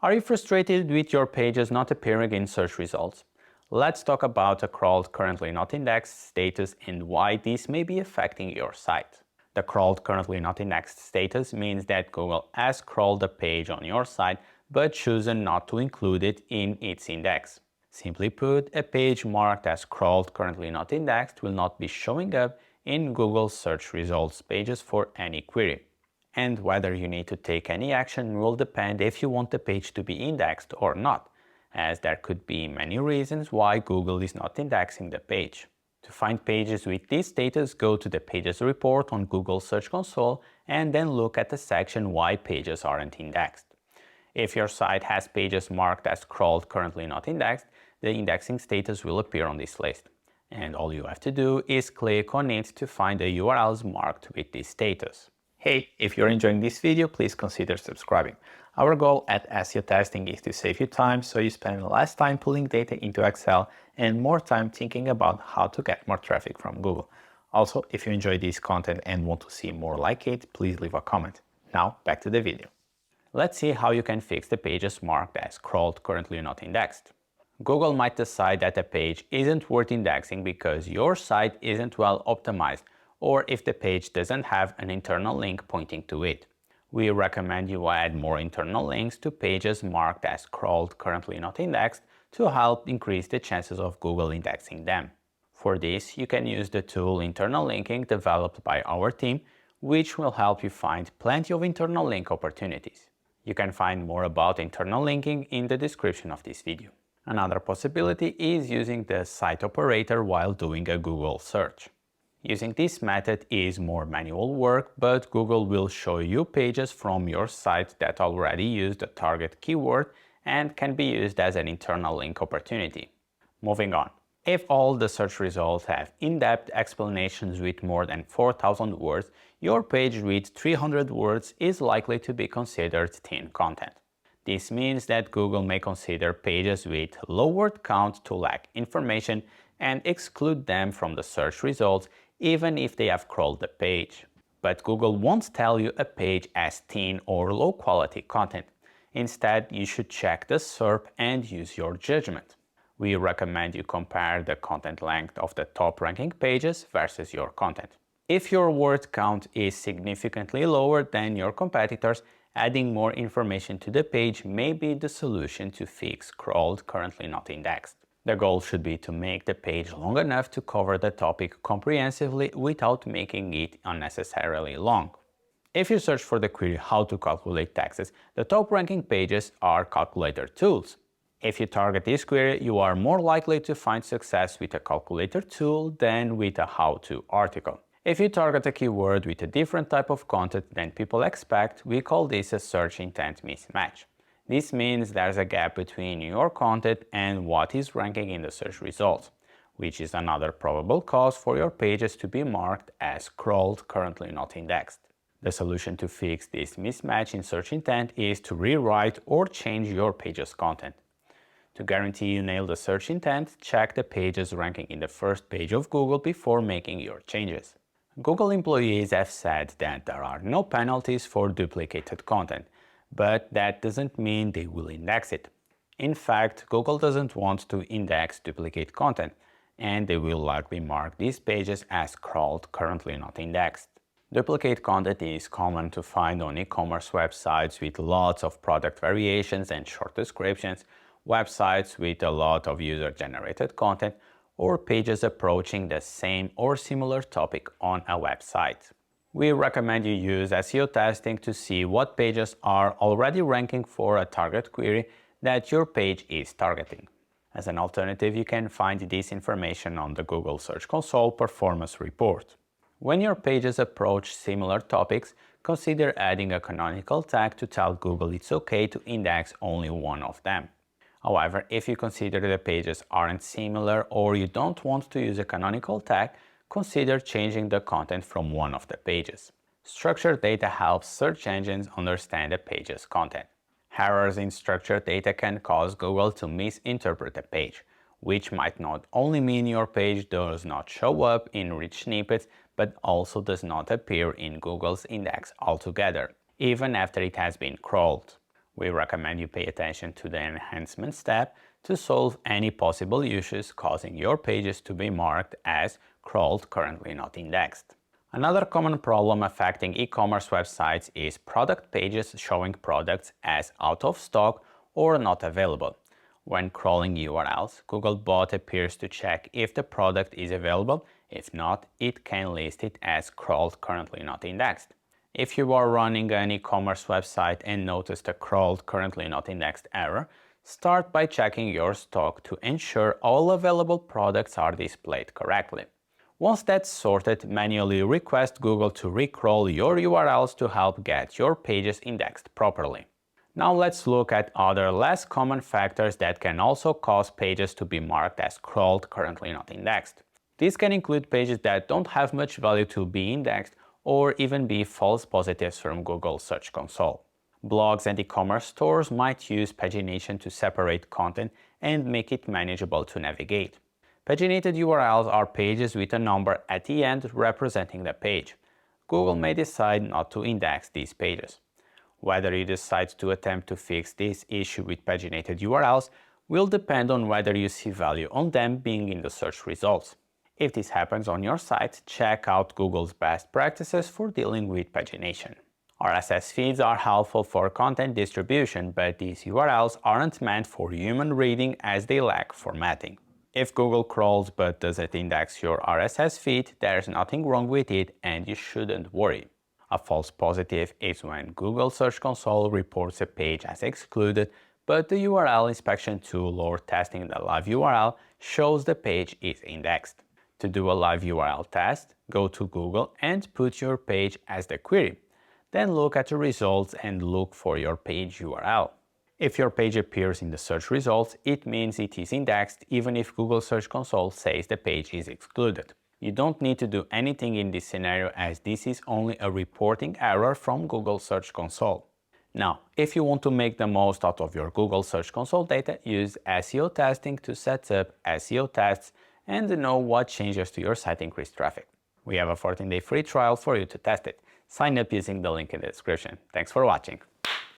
Are you frustrated with your pages not appearing in search results? Let's talk about a crawled currently not indexed status and why this may be affecting your site. The crawled currently not indexed status means that Google has crawled a page on your site but chosen not to include it in its index. Simply put, a page marked as crawled currently not indexed will not be showing up in Google search results pages for any query. And whether you need to take any action will depend if you want the page to be indexed or not, as there could be many reasons why Google is not indexing the page. To find pages with this status, go to the Pages report on Google Search Console and then look at the section Why Pages Aren't Indexed. If your site has pages marked as crawled currently not indexed, the indexing status will appear on this list. And all you have to do is click on it to find the URLs marked with this status. Hey, if you're enjoying this video, please consider subscribing. Our goal at SEO Testing is to save you time so you spend less time pulling data into Excel and more time thinking about how to get more traffic from Google. Also, if you enjoy this content and want to see more like it, please leave a comment. Now, back to the video. Let's see how you can fix the pages marked as crawled currently not indexed. Google might decide that a page isn't worth indexing because your site isn't well optimized, or if the page doesn't have an internal link pointing to it. We recommend you add more internal links to pages marked as crawled currently not indexed to help increase the chances of Google indexing them. For this, you can use the tool InternalLinking developed by our team, which will help you find plenty of internal link opportunities. You can find more about internal linking in the description of this video. Another possibility is using the site operator while doing a Google search. Using this method is more manual work, but Google will show you pages from your site that already use the target keyword and can be used as an internal link opportunity. Moving on. If all the search results have in-depth explanations with more than 4,000 words, your page with 300 words is likely to be considered thin content. This means that Google may consider pages with low word count to lack information and exclude them from the search results even if they have crawled the page. But Google won't tell you a page as thin or low quality content. Instead, you should check the SERP and use your judgment. We recommend you compare the content length of the top ranking pages versus your content. If your word count is significantly lower than your competitors, adding more information to the page may be the solution to fix crawled currently not indexed. The goal should be to make the page long enough to cover the topic comprehensively without making it unnecessarily long. If you search for the query how to calculate taxes, the top ranking pages are calculator tools. If you target this query, you are more likely to find success with a calculator tool than with a how-to article. If you target a keyword with a different type of content than people expect, we call this a search intent mismatch. This means there's a gap between your content and what is ranking in the search results, which is another probable cause for your pages to be marked as crawled currently not indexed. The solution to fix this mismatch in search intent is to rewrite or change your page's content. To guarantee you nail the search intent, check the page's ranking in the first page of Google before making your changes. Google employees have said that there are no penalties for duplicated content, but that doesn't mean they will index it. In fact, Google doesn't want to index duplicate content, and they will likely mark these pages as crawled currently not indexed. Duplicate content is common to find on e-commerce websites with lots of product variations and short descriptions, websites with a lot of user-generated content, or pages approaching the same or similar topic on a website. We recommend you use SEO testing to see what pages are already ranking for a target query that your page is targeting. As an alternative, you can find this information on the Google Search Console Performance Report. When your pages approach similar topics, consider adding a canonical tag to tell Google it's okay to index only one of them. However, if you consider the pages aren't similar or you don't want to use a canonical tag, consider changing the content from one of the pages. Structured data helps search engines understand a page's content. Errors in structured data can cause Google to misinterpret a page, which might not only mean your page does not show up in rich snippets, but also does not appear in Google's index altogether, even after it has been crawled. We recommend you pay attention to the Enhancements tab to solve any possible issues causing your pages to be marked as crawled currently not indexed. Another common problem affecting e-commerce websites is product pages showing products as out of stock or not available. When crawling URLs, Googlebot appears to check if the product is available. If not, it can list it as crawled currently not indexed. If you are running an e-commerce website and noticed a crawled currently not indexed error, start by checking your stock to ensure all available products are displayed correctly. Once that's sorted, manually request Google to recrawl your URLs to help get your pages indexed properly. Now let's look at other less common factors that can also cause pages to be marked as crawled currently not indexed. These can include pages that don't have much value to be indexed or even be false positives from Google Search Console. Blogs and e-commerce stores might use pagination to separate content and make it manageable to navigate. Paginated URLs are pages with a number at the end representing the page. Google may decide not to index these pages. Whether you decide to attempt to fix this issue with paginated URLs will depend on whether you see value on them being in the search results. If this happens on your site, check out Google's best practices for dealing with pagination. RSS feeds are helpful for content distribution, but these URLs aren't meant for human reading as they lack formatting. If Google crawls but doesn't index your RSS feed, there's nothing wrong with it and you shouldn't worry. A false positive is when Google Search Console reports a page as excluded, but the URL inspection tool or testing the live URL shows the page is indexed. To do a live URL test, go to Google and put your page as the query. Then look at the results and look for your page URL. If your page appears in the search results, it means it is indexed even if Google Search Console says the page is excluded. You don't need to do anything in this scenario as this is only a reporting error from Google Search Console. Now, if you want to make the most out of your Google Search Console data, use SEO testing to set up SEO tests and know what changes to your site increase traffic. We have a 14-day free trial for you to test it. Sign up using the link in the description. Thanks for watching.